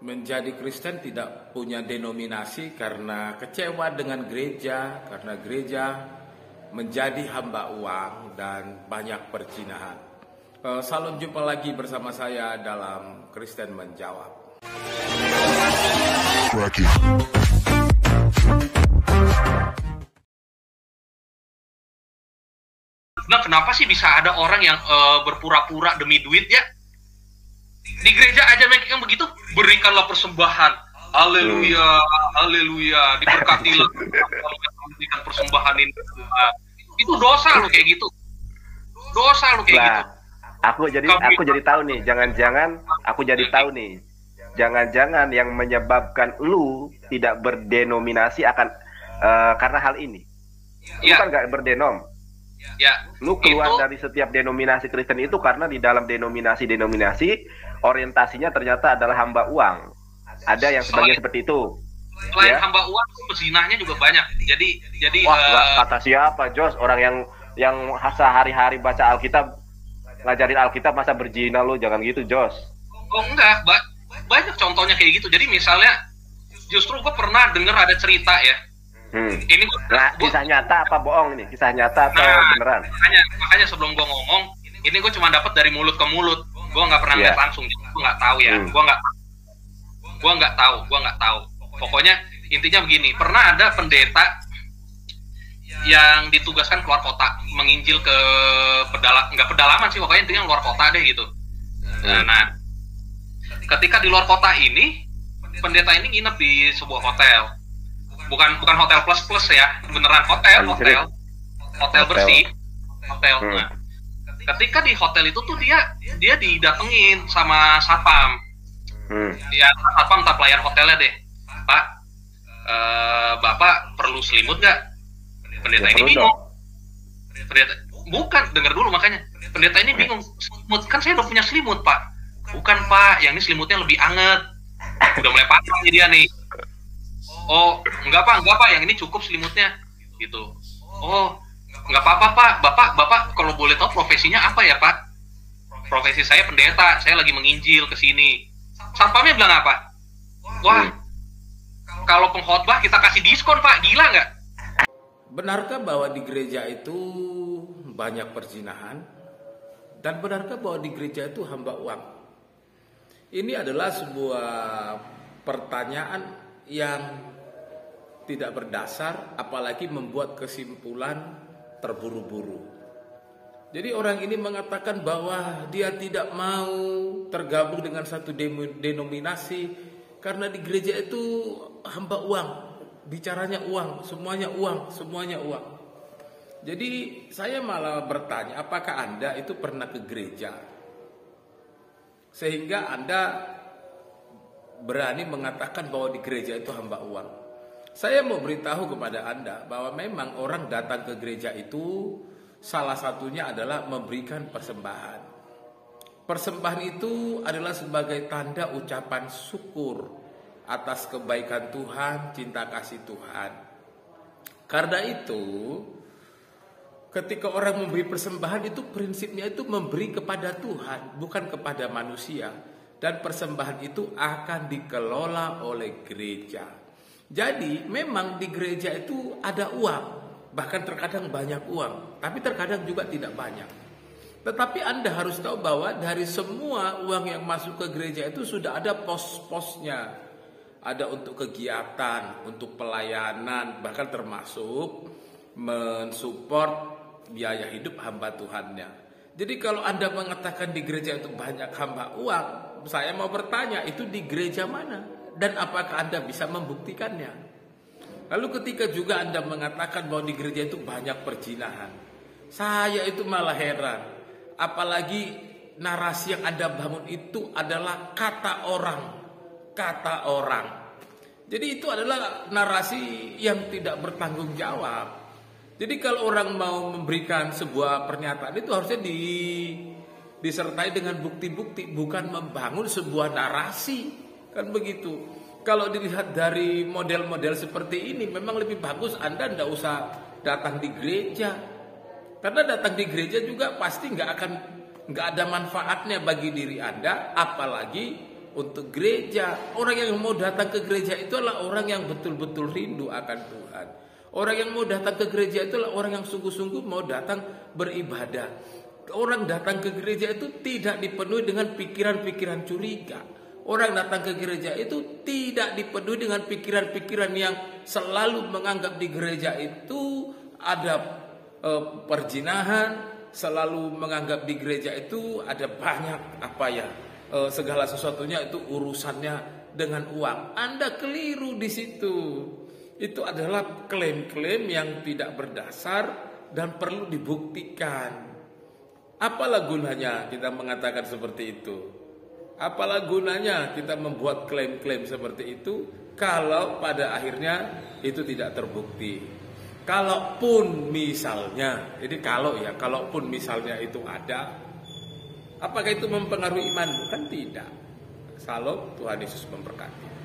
menjadi Kristen tidak punya denominasi karena kecewa dengan gereja, karena gereja menjadi hamba uang dan banyak perzinahan. Salam jumpa lagi bersama saya dalam Kristen Menjawab. Nah, kenapa sih bisa ada orang yang berpura-pura demi duit ya? Di gereja aja mereka yang begitu, berikanlah persembahan. Haleluya, haleluya, diberkatilah memberikan persembahan ini. Itu dosa lo kayak gitu. Dosa lo kayak gitu. Aku jadi tahu nih, jangan-jangan yang menyebabkan lu tidak berdenominasi akan karena hal ini. Lu kan nggak berdenom. Ya, lu keluar dari setiap denominasi Kristen itu karena di dalam denominasi orientasinya ternyata adalah hamba uang. Ada yang sebagian seperti itu. Selain hamba uang, pezinahnya juga banyak. Jadi kata siapa, Jos? Orang yang sehari-hari baca Alkitab, ngajarin Alkitab masa berzina lu, jangan gitu, Jos. Oh enggak, banyak contohnya kayak gitu. Jadi misalnya, justru gue pernah dengar ada cerita ya. Ini kisah nyata apa bohong nih? Kisah nyata atau beneran? Makanya sebelum gue ngomong, ini gue cuma dapat dari mulut ke mulut. Gue nggak pernah lihat langsung, gue nggak tahu ya. Gue nggak tahu. Pokoknya intinya begini, pernah ada pendeta yang ditugaskan keluar kota, menginjil ke pedalaman sih, pokoknya intinya luar kota deh gitu. Nah, ketika di luar kota ini, pendeta ini nginep di sebuah hotel. Bukan hotel plus ya, beneran hotel bersih, hotel. Nah, ketika di hotel itu tuh dia didatengin sama satpam. Ya, satpam entah pelayan hotelnya deh. Pak, Bapak perlu selimut nggak? Pendeta ini bingung. Bukan, dengar dulu makanya. Pendeta ini bingung. Selimut, kan saya udah punya selimut, Pak. Bukan, Pak, yang ini selimutnya lebih anget. Udah mulai pasang dia nih. Oh, enggak pak, yang ini cukup selimutnya, gitu. Oh, enggak apa-apa pak, bapak kalau boleh tahu profesinya apa ya pak? Profesi saya pendeta, saya lagi menginjil ke sini. Satpamnya bilang apa? Wah, kalau pengkhotbah kita kasih diskon pak, gila nggak? Benarkah bahwa di gereja itu banyak perzinahan? Dan benarkah bahwa di gereja itu hamba uang? Ini adalah sebuah pertanyaan yang tidak berdasar, apalagi membuat kesimpulan terburu-buru. Jadi orang ini mengatakan bahwa dia tidak mau tergabung dengan satu denominasi karena di gereja itu hamba uang, bicaranya uang, semuanya uang. Jadi saya malah bertanya, apakah Anda itu pernah ke gereja sehingga Anda berani mengatakan bahwa di gereja itu hamba uang? Saya mau beritahu kepada Anda bahwa memang orang datang ke gereja itu salah satunya adalah memberikan persembahan. Persembahan itu adalah sebagai tanda ucapan syukur atas kebaikan Tuhan, cinta kasih Tuhan. Karena itu, ketika orang memberi persembahan itu prinsipnya itu memberi kepada Tuhan, bukan kepada manusia. Dan persembahan itu akan dikelola oleh gereja. Jadi memang di gereja itu ada uang, bahkan terkadang banyak uang, tapi terkadang juga tidak banyak. Tetapi Anda harus tahu bahwa dari semua uang yang masuk ke gereja itu sudah ada pos-posnya. Ada untuk kegiatan, untuk pelayanan, bahkan termasuk mensupport biaya hidup hamba Tuhannya. Jadi kalau Anda mengatakan di gereja itu banyak hamba uang, saya mau bertanya, itu di gereja mana? Dan apakah Anda bisa membuktikannya? Lalu ketika juga Anda mengatakan bahwa di gereja itu banyak perzinahan, saya itu malah heran. Apalagi narasi yang Anda bangun itu adalah kata orang. Jadi itu adalah narasi yang tidak bertanggung jawab. Jadi kalau orang mau memberikan sebuah pernyataan itu harusnya disertai dengan bukti-bukti, bukan membangun sebuah narasi. Kan begitu. Kalau dilihat dari model-model seperti ini, memang lebih bagus Anda tidak usah datang di gereja. Karena datang di gereja juga pasti nggak ada manfaatnya bagi diri Anda, apalagi untuk gereja. Orang yang mau datang ke gereja itu adalah orang yang betul-betul rindu akan Tuhan. Orang yang mau datang ke gereja itu adalah orang yang sungguh-sungguh mau datang beribadah. Orang datang ke gereja itu tidak dipenuhi dengan pikiran-pikiran curiga. Orang datang ke gereja itu tidak dipenuhi dengan pikiran-pikiran yang selalu menganggap di gereja itu ada perjinahan, selalu menganggap di gereja itu ada banyak segala sesuatunya itu urusannya dengan uang. Anda keliru di situ. Itu adalah klaim-klaim yang tidak berdasar dan perlu dibuktikan. Apalah gunanya kita mengatakan seperti itu? Apalah gunanya kita membuat klaim-klaim seperti itu kalau pada akhirnya itu tidak terbukti? Kalaupun misalnya, kalaupun misalnya itu ada, apakah itu mempengaruhi iman? Bukan, tidak. Salam, Tuhan Yesus memberkati.